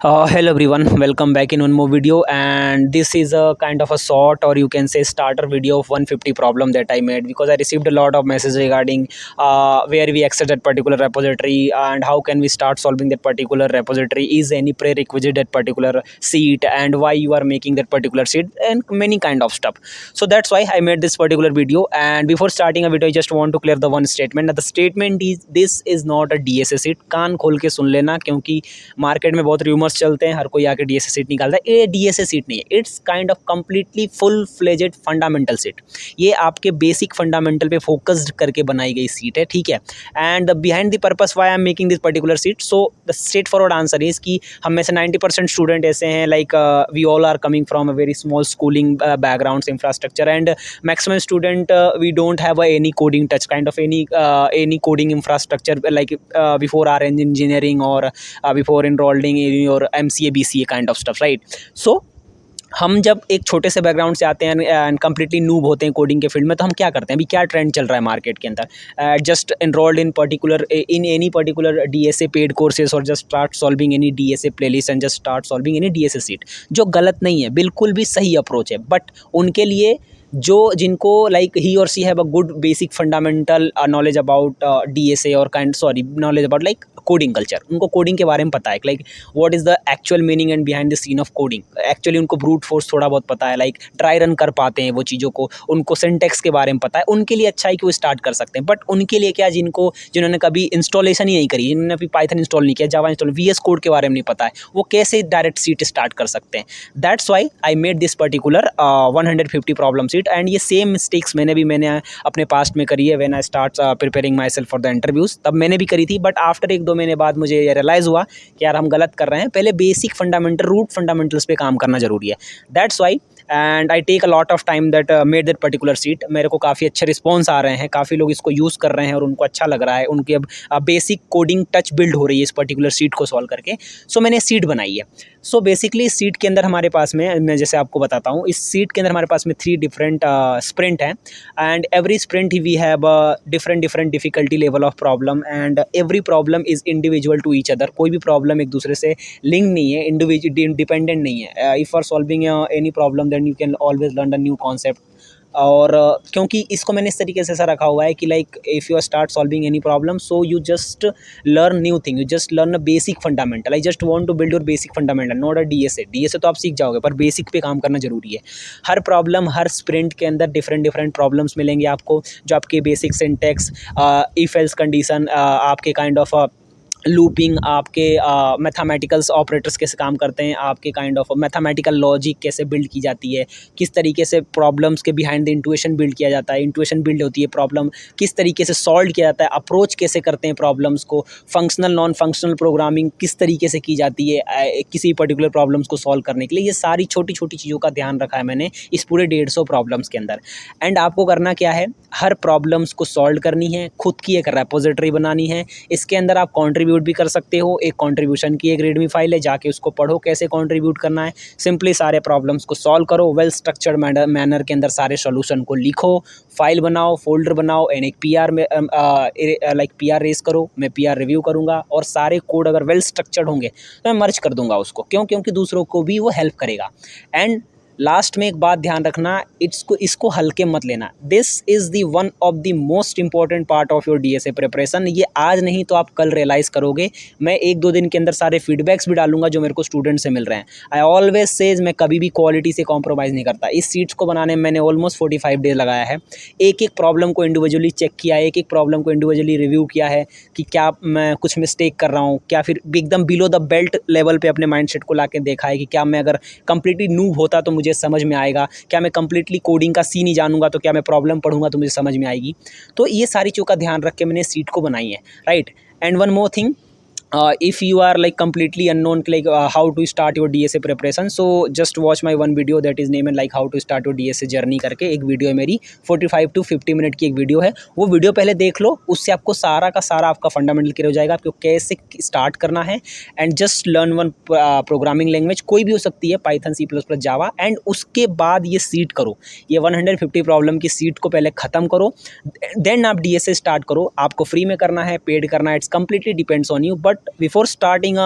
Hello everyone, welcome back in one more video, and this is a kind of a short or you can say starter video of 150 problem that I made because I received a lot of messages regarding where we access that particular repository and how can we start solving that particular repository, is any prerequisite that particular sheet, and why you are making that particular sheet, and many kind of stuff. So that's why I made this particular video. And before starting a video, I just want to clear the one statement. Now, the statement is this is not a DSA sheet. कान खोल के सुन लेना, क्योंकि market में बहुत rumours चलते हैं, हर कोई आके डीएसए सीट निकालता है। ये डीएसए सीट नहीं है, it's kind of completely full fledged fundamental seat. ये आपके बेसिक फंडामेंटल पे फोकस्ड करके बनाई गई सीट है, ठीक है। And behind the purpose why I am making this particular seat, so the straight forward answer is कि हम में से 90% स्टूडेंट ऐसे हैं, like we all are coming from a very small schooling background infrastructure, and maximum student we don't have any coding touch, kind of any coding infrastructure like before our engineering or before enrolling in your MCA BCA kind of stuff, right? So हम जब एक छोटे से background से आते हैं and completely noob होते हैं कोडिंग के फील्ड में, तो हम क्या करते हैं, अभी क्या ट्रेंड चल रहा है मार्केट के अंदर, just enrolled in particular in any particular DSA paid courses और just start solving any DSA playlist and just start solving any DSA sheet, जो गलत नहीं है, बिल्कुल भी सही अप्रोच है। बट उनके लिए जो जिनको like he or she have a good basic fundamental knowledge about DSA और knowledge about like coding culture, उनको कोडिंग के बारे में पता है, like what is the actual meaning and behind the scene of coding. Actually उनको brute force थोड़ा बहुत पता है, लाइक ड्राई रन कर पाते हैं वो चीज़ों को, उनको सिंटेक्स के बारे में पता है, उनके लिए अच्छा है कि वो स्टार्ट कर सकते हैं। बट उनके लिए क्या, जिन्होंने कभी इंस्टॉलेशन ही नहीं करी, जिन्होंने अभी पाइथन इंस्टॉल नहीं किया, जावा इंस्टॉल, वीएस कोड के बारे में नहीं पता है, वो कैसे डायरेक्ट सीट स्टार्ट कर सकते हैं। That's why I made this particular 150 problem seat. And ये सेम मिस्टेक्स मैंने अपने पास्ट में करी है when I start preparing my self for the interviews, तब मैंने भी करी थी। बट आफ्टर 1-2 महीने बाद मुझे रियलाइज़ हुआ कि यार हम गलत कर रहे हैं, पहले बेसिक फंडामेंटल रूट फंडामेंटल्स पे काम करना जरूरी है। That's why and I take a lot of time that made that particular seat. मेरे को काफ़ी अच्छे रिस्पॉन्स आ रहे हैं, काफ़ी लोग इसको यूज़ कर रहे हैं और उनको अच्छा लग रहा है, उनकी अब बेसिक कोडिंग टच बिल्ड हो रही है इस पर्टिकुलर सीट को सॉल्व करके। सो मैंने सीट बनाई है। सो बेसिकली इस सीट के अंदर हमारे पास में, मैं जैसे आपको बताता हूँ, इस सीट के अंदर हमारे पास में 3 डिफरेंट स्प्रिंट हैं, and every sprint we have different difficulty level of problem, and every problem is individual to each other. कोई भी प्रॉब्लम एक दूसरे से लिंक नहीं है, डिपेंडेंट नहीं है। If are solving any problem then you can always learn a new concept. और क्योंकि इसको मैंने इस तरीके से ऐसा रखा हुआ है कि like if you start solving any problem, so you just learn new thing, you just learn a basic fundamental. I just want to build your basic fundamental, not a DSA तो आप सीख जाओगे, पर बेसिक पे काम करना जरूरी है। हर प्रॉब्लम, हर स्प्रिंट के अंदर डिफरेंट प्रॉब्लम्स मिलेंगे आपको, जो आपके basic syntax, if else condition, आपके काइंड ऑफ लूपिंग, आपके मैथमेटिकल्स ऑपरेटर्स कैसे काम करते हैं, आपके काइंड ऑफ मैथमेटिकल लॉजिक कैसे बिल्ड की जाती है, किस तरीके से प्रॉब्लम्स के बिहाइंड द इंट्यूशन बिल्ड किया जाता है, इंट्यूशन बिल्ड होती है, प्रॉब्लम किस तरीके से सॉल्व किया जाता है, अप्रोच कैसे करते हैं प्रॉब्लम्स को, फंक्शनल नॉन फंक्शनल प्रोग्रामिंग किस तरीके से की जाती है किसी पर्टिकुलर प्रॉब्लम्स को सॉल्व करने के लिए। ये सारी छोटी छोटी चीज़ों का ध्यान रखा है मैंने इस पूरे 150 प्रॉब्लम्स के अंदर। एंड आपको करना क्या है, हर प्रॉब्लम्स को सॉल्व करनी है, खुद की एक रेपोजिटरी बनानी है। इसके अंदर आप कॉन्ट्रीब्यूट भी कर सकते हो, एक कंट्रीब्यूशन की एक रीडमी फाइल है, जाके उसको पढ़ो कैसे कंट्रीब्यूट करना है। सिंपली सारे प्रॉब्लम्स को सॉल्व करो, वेल स्ट्रक्चर्ड मैनर के अंदर सारे सॉल्यूशन को लिखो, फाइल बनाओ, फोल्डर बनाओ, एंड एक पीआर में लाइक पीआर रेस करो, मैं पीआर रिव्यू करूंगा, और सारे कोड अगर वेल स्ट्रक्चर्ड होंगे तो मैं मर्ज कर दूंगा उसको, क्योंकि दूसरों को भी वो हेल्प करेगा। एंड लास्ट में एक बात ध्यान रखना, इसको हल्के मत लेना। This is the one of the most important part of your DSA preparation. ये आज नहीं तो आप कल रियलाइज़ करोगे। मैं 1-2 दिन के अंदर सारे फीडबैक्स भी डालूंगा जो मेरे को स्टूडेंट से मिल रहे हैं। आई ऑलवेज सेज, मैं कभी भी क्वालिटी से कॉम्प्रोमाइज़ नहीं करता। इस सीट्स को बनाने में मैंने ऑलमोस्ट 45 डेज लगाया है। एक प्रॉब्लम को इंडिविजुअली चेक किया, एक प्रॉब्लम को इंडिविजुअली रिव्यू किया है कि क्या मैं कुछ मिस्टेक कर रहा हूँ, क्या फिर एकदम बिलो द बेल्ट लेवल पे अपने माइंडसेट को लाके देखा है कि क्या मैं अगर कंप्लीटली नूब होता तो मुझे समझ में आएगा, क्या मैं कंप्लीटली कोडिंग का सी नहीं जानूंगा तो क्या मैं प्रॉब्लम पढ़ूंगा तो मुझे समझ में आएगी। तो ये सारी चीज़ों का ध्यान रख के मैंने सीट को बनाई है, right. And one more thing, if you are like completely unknown like how to start your DSA preparation, so just watch my one video that is named like how to start your DSA journey करके एक video है मेरी, 45 to 50 minute की एक video है। वो video पहले देख लो, उससे आपको सारा का सारा आपका फंडामेंटल क्लियर हो जाएगा, आपको कैसे स्टार्ट करना है। And just learn one programming language, कोई भी हो सकती है, पाइथन, C++, जावा। एंड उसके बाद ये सीट करो, ये 150 प्रॉब्लम की सीट को पहले ख़त्म करो, देन आप DSA स्टार्ट करो। आपको फ्री में करना है, पेड करना है, it's completely depends on you. But before starting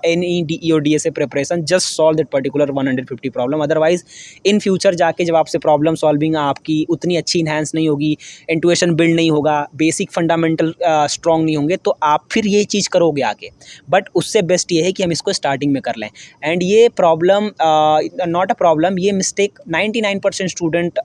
any DE or DSA preparation, just solve that particular 150 problem. Otherwise in future जाके जब आपसे प्रॉब्लम सॉल्विंग आपकी उतनी अच्छी इन्हांस नहीं होगी, इंट्यूशन बिल्ड नहीं होगा, बेसिक फंडामेंटल स्ट्रॉन्ग नहीं होंगे, तो आप फिर ये चीज़ करोगे आगे. बट उससे बेस्ट ये है कि हम इसको स्टार्टिंग में कर लें. एंड ये प्रॉब्लम नॉट अ प्रॉब्लम, ये मिस्टेक 99% स्टूडेंट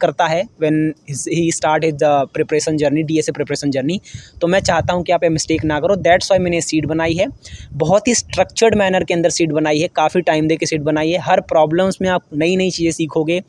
करता है when he start his preparation journey, DSA preparation journey. तो मैं चाहता हूँ कि आप ये मिस्टेक ना करो. दैट्स वाई मैंने सीट बनाई है, बहुत ही स्ट्रक्चर्ड मैनर के अंदर सीट बनाई है, काफ़ी टाइम दे के सीट बनाई है. हर प्रॉब्लम्स में आप नई नई चीज़ें सीखोगे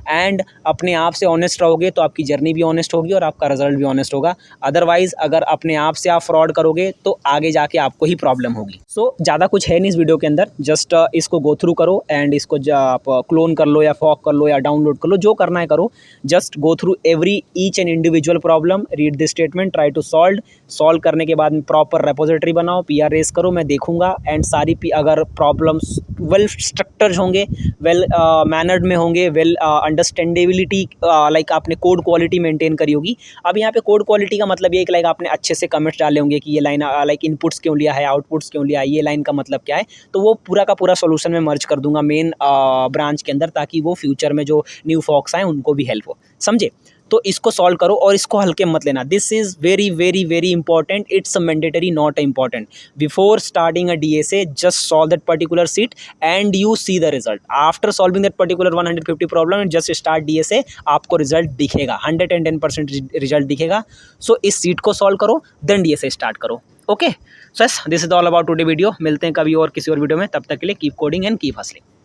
एंड अपने आप से ऑनेस्ट रहोगे तो आपकी जर्नी भी ऑनेस्ट होगी और आपका रिजल्ट भी ऑनेस्ट होगा. अदरवाइज अगर अपने आप से आप फ्रॉड करोगे तो आगे जाके आपको ही प्रॉब्लम होगी. सो ज़्यादा कुछ है नहीं इस वीडियो के अंदर, जस्ट इसको गो थ्रू करो एंड इसको आप क्लोन कर लो या फॉक कर लो या डाउनलोड कर लो, जो करना है करो. Just go through every each and individual problem, read this statement, try to solve करने के बाद प्रॉपर रेपोजिटरी बनाओ, PR रेस करो, मैं देखूंगा. एंड सारी अगर प्रॉब्लम्स वेल स्ट्रक्चर्ड होंगे, वेल मैनर्ड में होंगे, वेल अंडरस्टैंडेबिलिटी, लाइक आपने कोड क्वालिटी मेंटेन करी होगी. अब यहाँ पे कोड क्वालिटी का मतलब ये है कि लाइक आपने अच्छे से कमेंट्स डाले होंगे कि ये लाइन लाइक इनपुट्स क्यों लिया है, आउटपुट्स क्यों लिया है, ये लाइन का मतलब क्या है. तो वो पूरा का पूरा सोल्यूशन में मर्ज कर दूंगा मेन ब्रांच के अंदर, ताकि वो फ्यूचर में जो न्यू फॉक्स आए उनको भी हेल्प हो. समझे? तो इसको सॉल्व करो और इसको हल्के मत लेना. This is very very very important. It's mandatory, not important. Before starting a DSA, just solve that particular seat and you see the result. After solving that particular 150 problem and just start DSA, आपको result दिखेगा, 110% result दिखेगा. सो इस seat को solve करो, then DSA start करो. Okay, so yes, this is all about today video. मिलते हैं कभी और किसी और वीडियो में. तब तक के लिए keep coding and keep hustling.